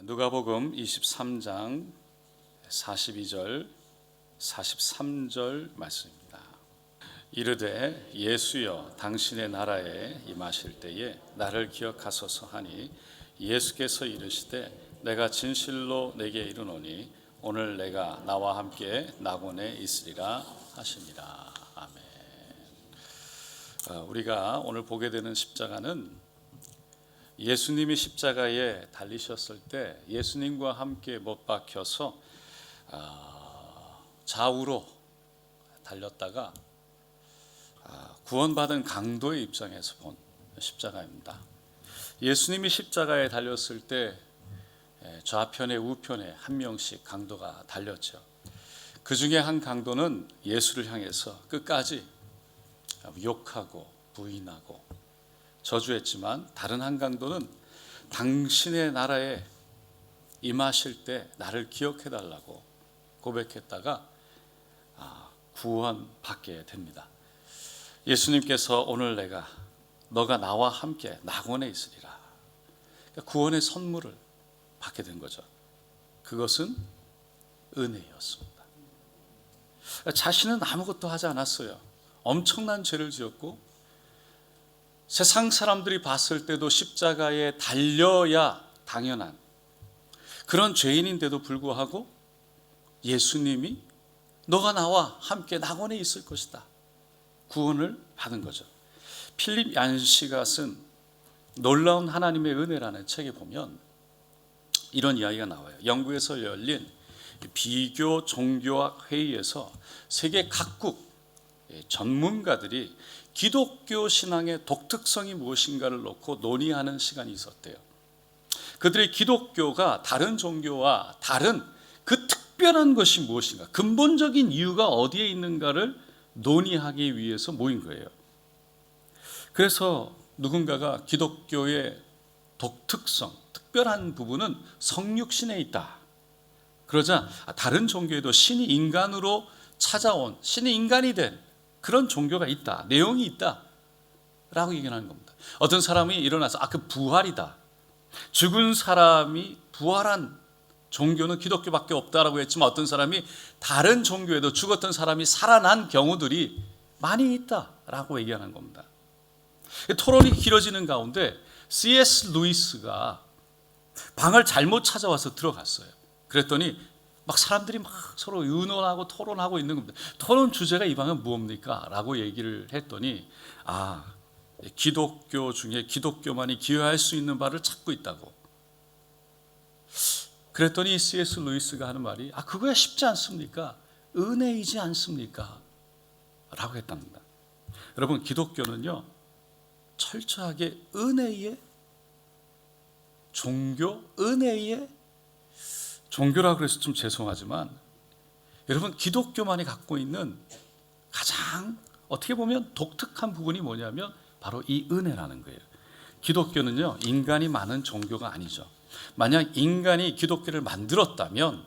누가복음 23장 42절 43절 말씀입니다. 이르되 예수여 당신의 나라에 임하실 때에 나를 기억하소서 하니 예수께서 이르시되 내가 진실로 내게 이르노니 오늘 내가 나와 함께 낙원에 있으리라 하시니라. 아멘. 우리가 오늘 보게 되는 십자가는 예수님이 십자가에 달리셨을 때 예수님과 함께 못 박혀서 좌우로 달렸다가 구원받은 강도의 입장에서 본 십자가입니다. 예수님이 십자가에 달렸을 때 좌편에 우편에 한 명씩 강도가 달렸죠. 그 중에 한 강도는 예수를 향해서 끝까지 욕하고 부인하고 저주했지만, 다른 한 강도는 당신의 나라에 임하실 때 나를 기억해 달라고 고백했다가 구원받게 됩니다. 예수님께서 오늘 너가 나와 함께 낙원에 있으리라, 구원의 선물을 받게 된 거죠. 그것은 은혜였습니다. 자신은 아무것도 하지 않았어요. 엄청난 죄를 지었고 세상 사람들이 봤을 때도 십자가에 달려야 당연한 그런 죄인인데도 불구하고 예수님이 너가 나와 함께 낙원에 있을 것이다, 구원을 받은 거죠. 필립 얀시가 쓴 놀라운 하나님의 은혜라는 책에 보면 이런 이야기가 나와요. 영국에서 열린 비교 종교학 회의에서 세계 각국 전문가들이 기독교 신앙의 독특성이 무엇인가를 놓고 논의하는 시간이 있었대요. 그들이 기독교가 다른 종교와 다른 그 특별한 것이 무엇인가, 근본적인 이유가 어디에 있는가를 논의하기 위해서 모인 거예요. 그래서 누군가가 기독교의 독특성, 특별한 부분은 성육신에 있다. 그러자 다른 종교에도 신이 인간으로 찾아온, 신이 인간이 된 그런 종교가 있다, 내용이 있다 라고 얘기하는 겁니다. 어떤 사람이 일어나서 그 부활이다, 죽은 사람이 부활한 종교는 기독교밖에 없다라고 했지만, 어떤 사람이 다른 종교에도 죽었던 사람이 살아난 경우들이 많이 있다라고 얘기하는 겁니다. 토론이 길어지는 가운데 C.S. 루이스가 방을 잘못 찾아와서 들어갔어요. 그랬더니 사람들이 서로 의논하고 토론하고 있는 겁니다. 토론 주제가 이 방은 무엇입니까? 라고 얘기를 했더니 기독교 중에 기독교만이 기여할 수 있는 바를 찾고 있다고. 그랬더니 C.S. 루이스가 하는 말이 그거야 쉽지 않습니까? 은혜이지 않습니까? 라고 했답니다. 여러분, 기독교는요 철저하게 은혜의 종교, 은혜의 종교라고 그래서 좀 죄송하지만, 여러분, 기독교만이 갖고 있는 가장 어떻게 보면 독특한 부분이 뭐냐면 바로 이 은혜라는 거예요. 기독교는요 인간이 많은 종교가 아니죠. 만약 인간이 기독교를 만들었다면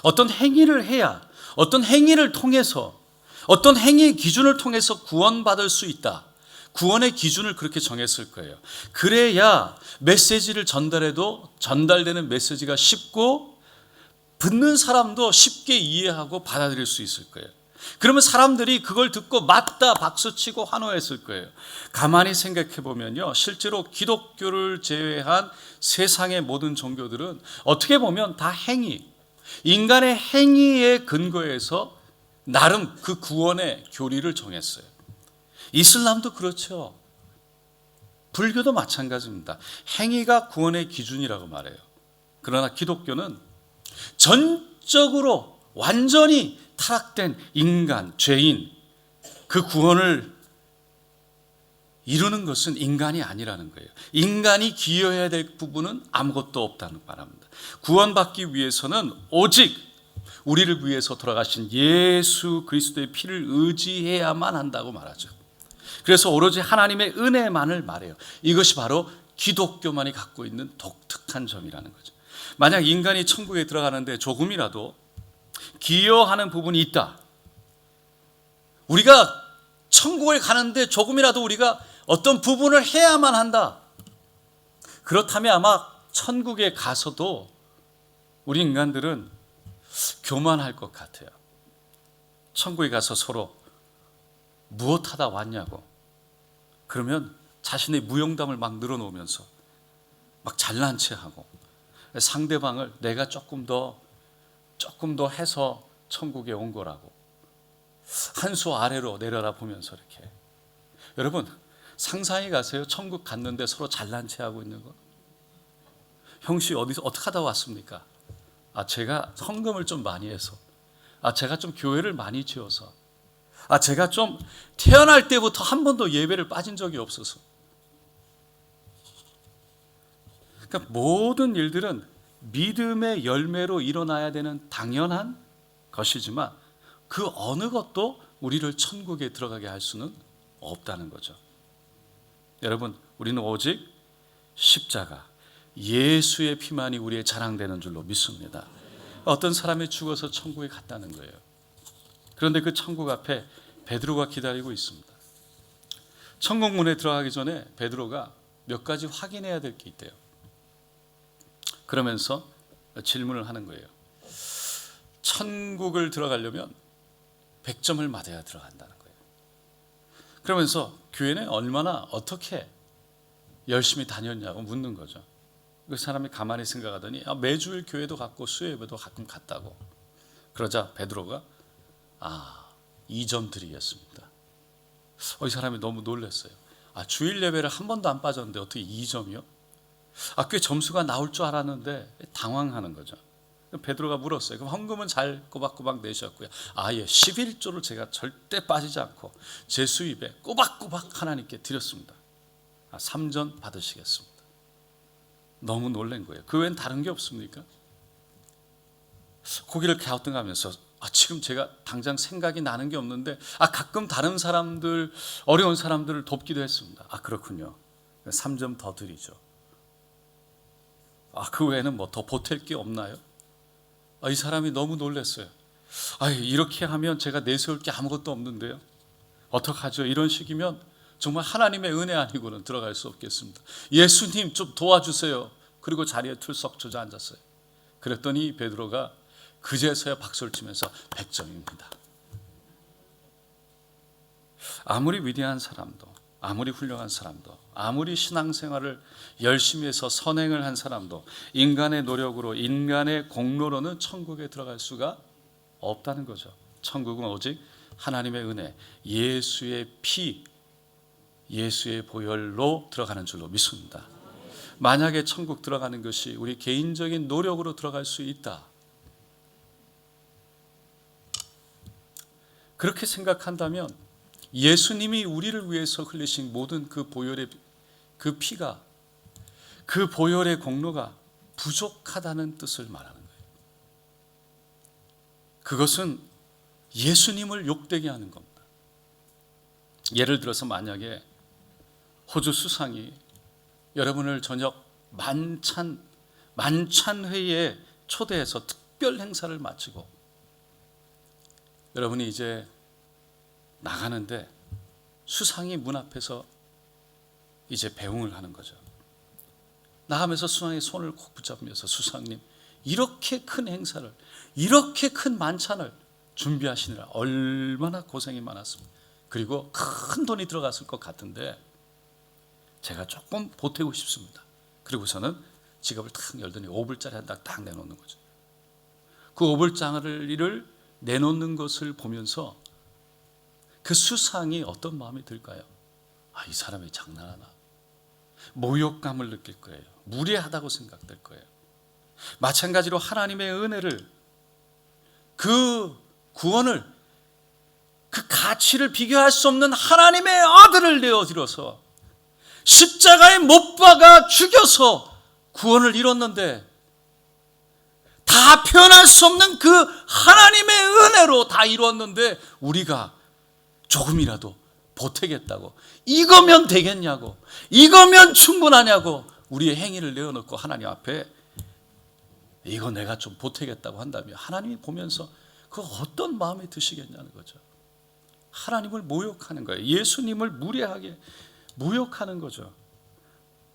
어떤 행위를 해야, 어떤 행위를 통해서, 어떤 행위의 기준을 통해서 구원받을 수 있다, 구원의 기준을 그렇게 정했을 거예요. 그래야 메시지를 전달해도 전달되는 메시지가 쉽고 듣는 사람도 쉽게 이해하고 받아들일 수 있을 거예요. 그러면 사람들이 그걸 듣고 맞다 박수치고 환호했을 거예요. 가만히 생각해 보면요, 실제로 기독교를 제외한 세상의 모든 종교들은 어떻게 보면 다 행위, 인간의 행위에 근거해서 나름 그 구원의 교리를 정했어요. 이슬람도 그렇죠. 불교도 마찬가지입니다. 행위가 구원의 기준이라고 말해요. 그러나 기독교는 전적으로 완전히 타락된 인간, 죄인, 그 구원을 이루는 것은 인간이 아니라는 거예요. 인간이 기여해야 될 부분은 아무것도 없다는 말입니다. 구원받기 위해서는 오직 우리를 위해서 돌아가신 예수 그리스도의 피를 의지해야만 한다고 말하죠. 그래서 오로지 하나님의 은혜만을 말해요. 이것이 바로 기독교만이 갖고 있는 독특한 점이라는 거죠. 만약 인간이 천국에 들어가는데 조금이라도 기여하는 부분이 있다, 우리가 천국에 가는데 조금이라도 우리가 어떤 부분을 해야만 한다, 그렇다면 아마 천국에 가서도 우리 인간들은 교만할 것 같아요. 천국에 가서 서로 무엇하다 왔냐고, 그러면 자신의 무용담을 막 늘어놓으면서 막 잘난 체하고, 상대방을 내가 조금 더 해서 천국에 온 거라고 한 수 아래로 내려다 보면서 이렇게. 여러분 상상해 가세요. 천국 갔는데 서로 잘난 체하고 있는 거. 형씨 어디서 어떻게 하다 왔습니까? 제가 헌금을 좀 많이 해서, 제가 좀 교회를 많이 지어서, 제가 좀 태어날 때부터 한 번도 예배를 빠진 적이 없어서. 그러니까 모든 일들은 믿음의 열매로 일어나야 되는 당연한 것이지만 그 어느 것도 우리를 천국에 들어가게 할 수는 없다는 거죠. 여러분, 우리는 오직 십자가, 예수의 피만이 우리의 자랑되는 줄로 믿습니다. 어떤 사람이 죽어서 천국에 갔다는 거예요. 그런데 그 천국 앞에 베드로가 기다리고 있습니다. 천국 문에 들어가기 전에 베드로가 몇 가지 확인해야 될 게 있대요. 그러면서 질문을 하는 거예요. 천국을 들어가려면 100점을 맞아야 들어간다는 거예요. 그러면서 교회는 얼마나 어떻게 열심히 다녔냐고 묻는 거죠. 그 사람이 가만히 생각하더니 매주일 교회도 갔고 수요예배도 가끔 갔다고. 그러자 베드로가 2점 드리겠습니다. 이 사람이 너무 놀랐어요. 주일 예배를 한 번도 안 빠졌는데 어떻게 2점이요? 꽤 점수가 나올 줄 알았는데 당황하는 거죠. 베드로가 물었어요. 그럼 헌금은 잘 꼬박꼬박 내셨고요. 예, 11조를 제가 절대 빠지지 않고 제 수입에 꼬박꼬박 하나님께 드렸습니다. 3점 받으시겠습니다. 너무 놀란 거예요. 그 외엔 다른 게 없습니까? 고개를 갸우뚱하면서 지금 제가 당장 생각이 나는 게 없는데 가끔 다른 사람들, 어려운 사람들을 돕기도 했습니다. 그렇군요. 3점 더 드리죠. 그 외에는 뭐 더 보탤 게 없나요? 이 사람이 너무 놀랐어요. 이렇게 하면 제가 내세울 게 아무것도 없는데요. 어떡하죠? 이런 식이면 정말 하나님의 은혜 아니고는 들어갈 수 없겠습니다. 예수님 좀 도와주세요. 그리고 자리에 툴썩 주저앉았어요. 그랬더니 베드로가 그제서야 박수를 치면서 100점입니다. 아무리 위대한 사람도, 아무리 훌륭한 사람도, 아무리 신앙생활을 열심히 해서 선행을 한 사람도 인간의 노력으로, 인간의 공로로는 천국에 들어갈 수가 없다는 거죠. 천국은 오직 하나님의 은혜, 예수의 피, 예수의 보혈로 들어가는 줄로 믿습니다. 만약에 천국 들어가는 것이 우리 개인적인 노력으로 들어갈 수 있다, 그렇게 생각한다면 예수님이 우리를 위해서 흘리신 모든 그 보혈의 그 피가, 그 보혈의 공로가 부족하다는 뜻을 말하는 거예요. 그것은 예수님을 욕되게 하는 겁니다. 예를 들어서 만약에 호주 수상이 여러분을 저녁 만찬회의에 초대해서 특별 행사를 마치고 여러분이 이제 나가는데 수상이 문 앞에서 이제 배웅을 하는 거죠. 나가면서 수상의 손을 꼭 붙잡으면서 수상님, 이렇게 큰 행사를, 이렇게 큰 만찬을 준비하시느라 얼마나 고생이 많았습니다. 그리고 큰 돈이 들어갔을 것 같은데 제가 조금 보태고 싶습니다. 그리고서는 지갑을 탁 열더니 5불짜리 한 장 딱 내놓는 거죠. 그 5불짜리를 내놓는 것을 보면서 그 수상이 어떤 마음이 들까요? 이 사람이 장난하나? 모욕감을 느낄 거예요. 무례하다고 생각될 거예요. 마찬가지로 하나님의 은혜를, 그 구원을, 그 가치를 비교할 수 없는 하나님의 아들을 내어드려서 십자가에 못 박아 죽여서 구원을 이뤘는데 다 표현할 수 없는 그 하나님의 은혜로 다 이루었는데 우리가 조금이라도 보태겠다고, 이거면 되겠냐고, 이거면 충분하냐고 우리의 행위를 내어놓고 하나님 앞에 이거 내가 좀 보태겠다고 한다면 하나님이 보면서 그 어떤 마음이 드시겠냐는 거죠. 하나님을 모욕하는 거예요. 예수님을 무례하게 모욕하는 거죠.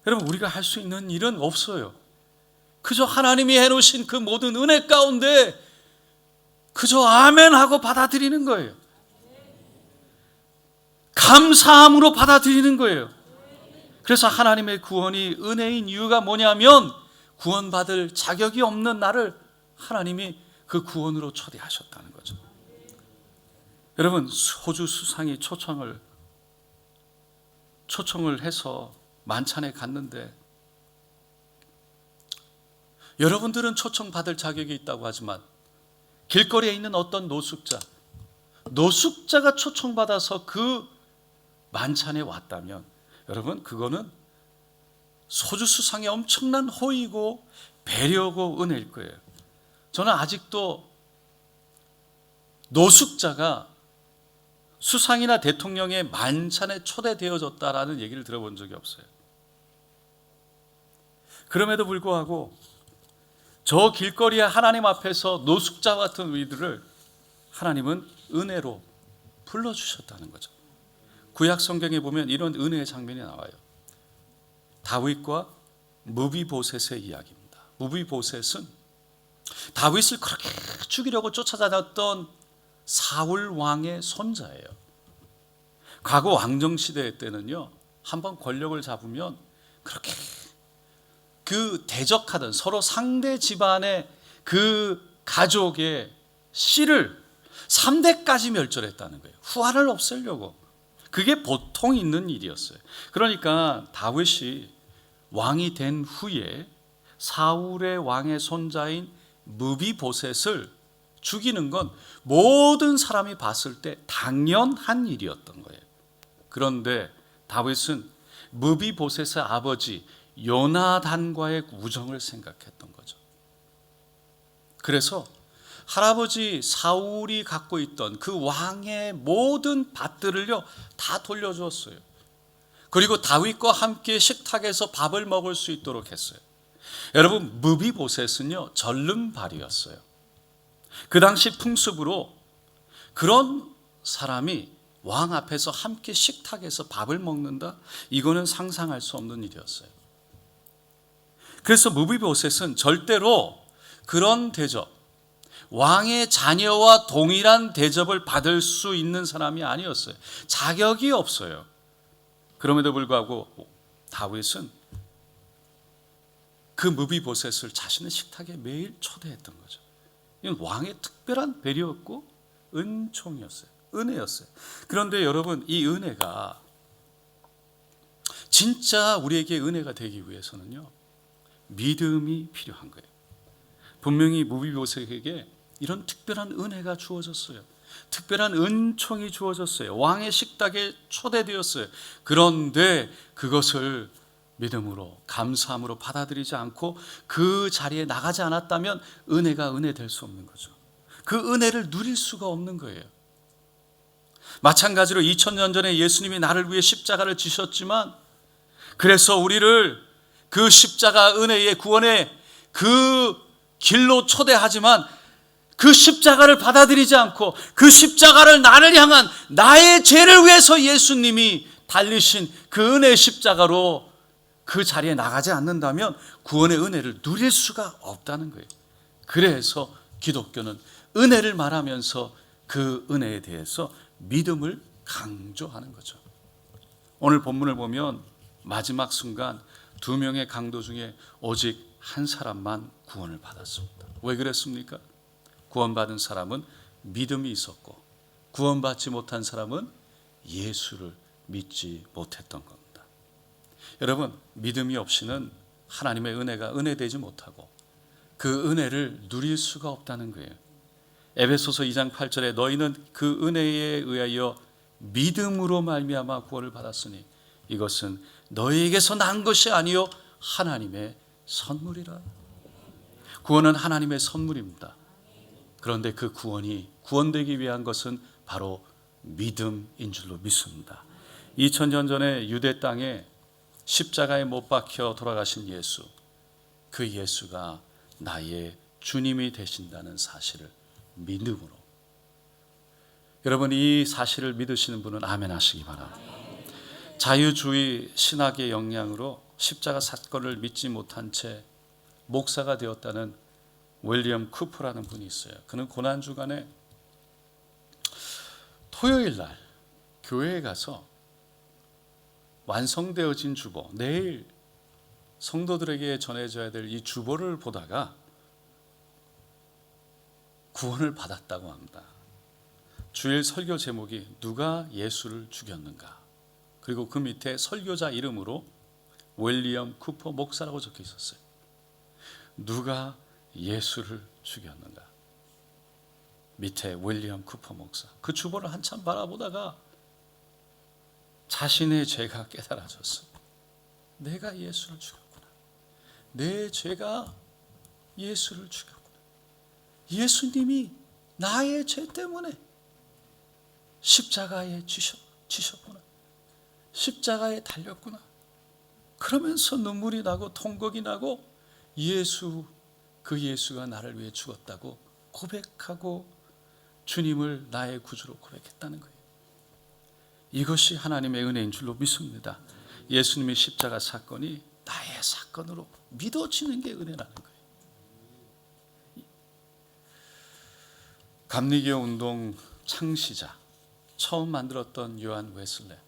여러분, 우리가 할 수 있는 일은 없어요. 그저 하나님이 해놓으신 그 모든 은혜 가운데 그저 아멘 하고 받아들이는 거예요. 감사함으로 받아들이는 거예요. 그래서 하나님의 구원이 은혜인 이유가 뭐냐면 구원받을 자격이 없는 나를 하나님이 그 구원으로 초대하셨다는 거죠. 여러분, 호주 수상이 초청을 해서 만찬에 갔는데, 여러분들은 초청받을 자격이 있다고 하지만 길거리에 있는 어떤 노숙자가 초청받아서 그 만찬에 왔다면 여러분, 그거는 소주 수상의 엄청난 호의고 배려고 은혜일 거예요. 저는 아직도 노숙자가 수상이나 대통령의 만찬에 초대되어졌다라는 얘기를 들어본 적이 없어요. 그럼에도 불구하고 저 길거리에 하나님 앞에서 노숙자 같은 우리들을 하나님은 은혜로 불러주셨다는 거죠. 구약 성경에 보면 이런 은혜의 장면이 나와요. 다윗과 무비보셋의 이야기입니다. 무비보셋은 다윗을 그렇게 죽이려고 쫓아다녔던 사울 왕의 손자예요. 과거 왕정시대 때는요, 한번 권력을 잡으면 그렇게 그 대적하던 서로 상대 집안의 그 가족의 씨를 3대까지 멸절했다는 거예요. 후환을 없애려고. 그게 보통 있는 일이었어요. 그러니까 다윗이 왕이 된 후에 사울의 왕의 손자인 무비보셋을 죽이는 건 모든 사람이 봤을 때 당연한 일이었던 거예요. 그런데 다윗은 무비보셋의 아버지 요나단과의 우정을 생각했던 거죠. 그래서 할아버지 사울이 갖고 있던 그 왕의 모든 밭들을요 다 돌려주었어요. 그리고 다윗과 함께 식탁에서 밥을 먹을 수 있도록 했어요. 여러분, 무비보셋은요 절름발이었어요. 그 당시 풍습으로 그런 사람이 왕 앞에서 함께 식탁에서 밥을 먹는다? 이거는 상상할 수 없는 일이었어요. 그래서 무비보셋은 절대로 그런 대접, 왕의 자녀와 동일한 대접을 받을 수 있는 사람이 아니었어요. 자격이 없어요. 그럼에도 불구하고 다윗은 그 무비보셋을 자신의 식탁에 매일 초대했던 거죠. 이건 왕의 특별한 배려였고 은총이었어요. 은혜였어요. 그런데 여러분, 이 은혜가 진짜 우리에게 은혜가 되기 위해서는요, 믿음이 필요한 거예요. 분명히 무비보셋에게 이런 특별한 은혜가 주어졌어요. 특별한 은총이 주어졌어요. 왕의 식탁에 초대되었어요. 그런데 그것을 믿음으로 감사함으로 받아들이지 않고 그 자리에 나가지 않았다면 은혜가 은혜 될 수 없는 거죠. 그 은혜를 누릴 수가 없는 거예요. 마찬가지로 2000년 전에 예수님이 나를 위해 십자가를 지셨지만, 그래서 우리를 그 십자가 은혜의 구원의 그 길로 초대하지만 그 십자가를 받아들이지 않고 그 십자가를 나를 향한 나의 죄를 위해서 예수님이 달리신 그 은혜의 십자가로 그 자리에 나가지 않는다면 구원의 은혜를 누릴 수가 없다는 거예요. 그래서 기독교는 은혜를 말하면서 그 은혜에 대해서 믿음을 강조하는 거죠. 오늘 본문을 보면 마지막 순간 2명의 강도 중에 오직 한 사람만 구원을 받았습니다. 왜 그랬습니까? 구원받은 사람은 믿음이 있었고 구원받지 못한 사람은 예수를 믿지 못했던 겁니다. 여러분, 믿음이 없이는 하나님의 은혜가 은혜되지 못하고 그 은혜를 누릴 수가 없다는 거예요. 에베소서 2장 8절에 너희는 그 은혜에 의하여 믿음으로 말미암아 구원을 받았으니 이것은 너희에게서 난 것이 아니요 하나님의 선물이라. 구원은 하나님의 선물입니다. 그런데 그 구원이 구원되기 위한 것은 바로 믿음인 줄로 믿습니다. 2000년 전에 유대 땅에 십자가에 못 박혀 돌아가신 예수, 그 예수가 나의 주님이 되신다는 사실을 믿음으로, 여러분 이 사실을 믿으시는 분은 아멘 하시기 바랍니다. 자유주의 신학의 영향으로 십자가 사건을 믿지 못한 채 목사가 되었다는 윌리엄 쿠퍼라는 분이 있어요. 그는 고난 주간에 토요일 날 교회에 가서 완성되어진 주보, 내일 성도들에게 전해져야 될 이 주보를 보다가 구원을 받았다고 합니다. 주일 설교 제목이 누가 예수를 죽였는가, 그리고 그 밑에 설교자 이름으로 윌리엄 쿠퍼 목사라고 적혀 있었어요. 누가 예수를 죽였는가, 밑에 윌리엄 쿠퍼 목사. 그 주보를 한참 바라보다가 자신의 죄가 깨달아졌어요. 내가 예수를 죽였구나. 내 죄가 예수를 죽였구나. 예수님이 나의 죄 때문에 십자가에 지셨구나. 십자가에 달렸구나. 그러면서 눈물이 나고 통곡이 나고 그 예수가 나를 위해 죽었다고 고백하고 주님을 나의 구주로 고백했다는 거예요. 이것이 하나님의 은혜인 줄로 믿습니다. 예수님의 십자가 사건이 나의 사건으로 믿어지는 게 은혜라는 거예요. 감리교 운동 창시자, 처음 만들었던 요한 웨슬레.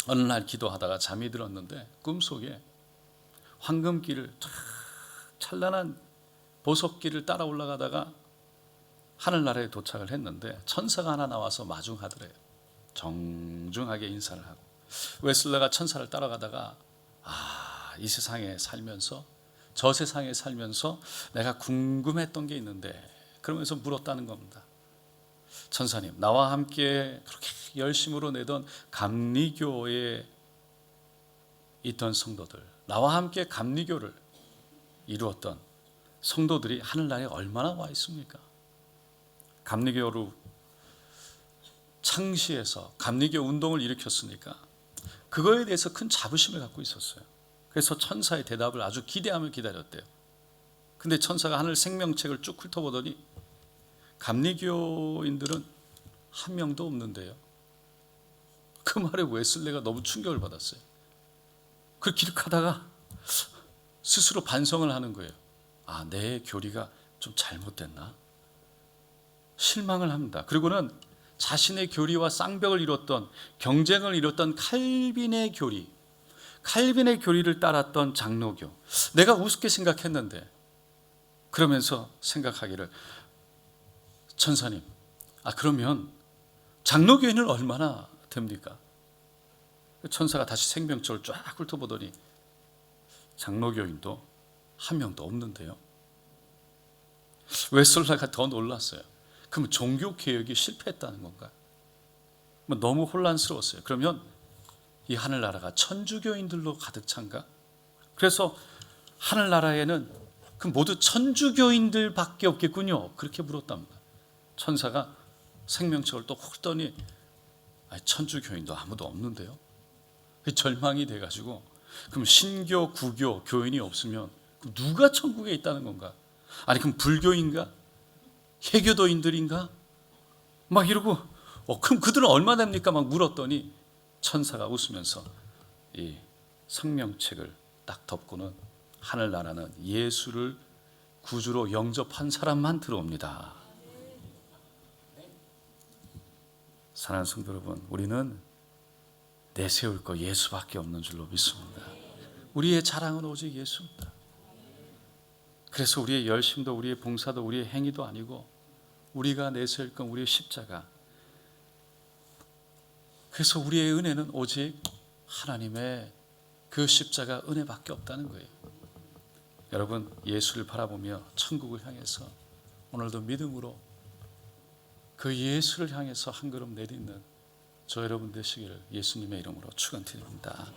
어느 날 기도하다가 잠이 들었는데 꿈속에 황금길을 찬란한 보석길을 따라 올라가다가 하늘나라에 도착을 했는데 천사가 하나 나와서 마중하더래요. 정중하게 인사를 하고. 웨슬레가 천사를 따라가다가 이 세상에 살면서, 저 세상에 살면서 내가 궁금했던 게 있는데, 그러면서 물었다는 겁니다. 천사님, 나와 함께 그렇게 열심으로 내던 감리교에 있던 성도들, 나와 함께 감리교를 이루었던 성도들이 하늘나라에 얼마나 와 있습니까? 감리교로 창시해서 감리교 운동을 일으켰으니까 그거에 대해서 큰 자부심을 갖고 있었어요. 그래서 천사의 대답을 아주 기대하며 기다렸대요. 근데 천사가 하늘 생명책을 쭉 훑어보더니 감리교인들은 한 명도 없는데요. 그 말에 웨슬레가 너무 충격을 받았어요. 그 기록하다가 스스로 반성을 하는 거예요. 내 교리가 좀 잘못됐나? 실망을 합니다. 그리고는 자신의 교리와 쌍벽을 이뤘던, 경쟁을 이뤘던 칼빈의 교리를 따랐던 장로교, 내가 우습게 생각했는데, 그러면서 생각하기를, 천사님, 그러면 장로교인은 얼마나 됩니까? 천사가 다시 생명책을 쫙 훑어보더니 장로교인도 한 명도 없는데요. 웨슬레가 더 놀랐어요. 그럼 종교개혁이 실패했다는 건가? 너무 혼란스러웠어요. 그러면 이 하늘나라가 천주교인들로 가득 찬가? 그래서 하늘나라에는 그럼 모두 천주교인들밖에 없겠군요. 그렇게 물었답니다. 천사가 생명책을 또 훑더니 천주교인도 아무도 없는데요. 절망이 돼가지고, 그럼 신교, 구교, 교인이 없으면 누가 천국에 있다는 건가? 그럼 불교인가? 해교도인들인가? 막 이러고, 그럼 그들은 얼마 됩니까? 막 물었더니 천사가 웃으면서 이 생명책을 딱 덮고는, 하늘나라는 예수를 구주로 영접한 사람만 들어옵니다. 사랑하는 성도 여러분, 우리는 내세울 거 예수밖에 없는 줄로 믿습니다. 우리의 자랑은 오직 예수입니다. 그래서 우리의 열심도, 우리의 봉사도, 우리의 행위도 아니고, 우리가 내세울 건 우리의 십자가. 그래서 우리의 은혜는 오직 하나님의 그 십자가 은혜밖에 없다는 거예요. 여러분, 예수를 바라보며 천국을 향해서 오늘도 믿음으로 그 예수를 향해서 한 걸음 내딛는 저 여러분 되시기를 예수님의 이름으로 축원드립니다.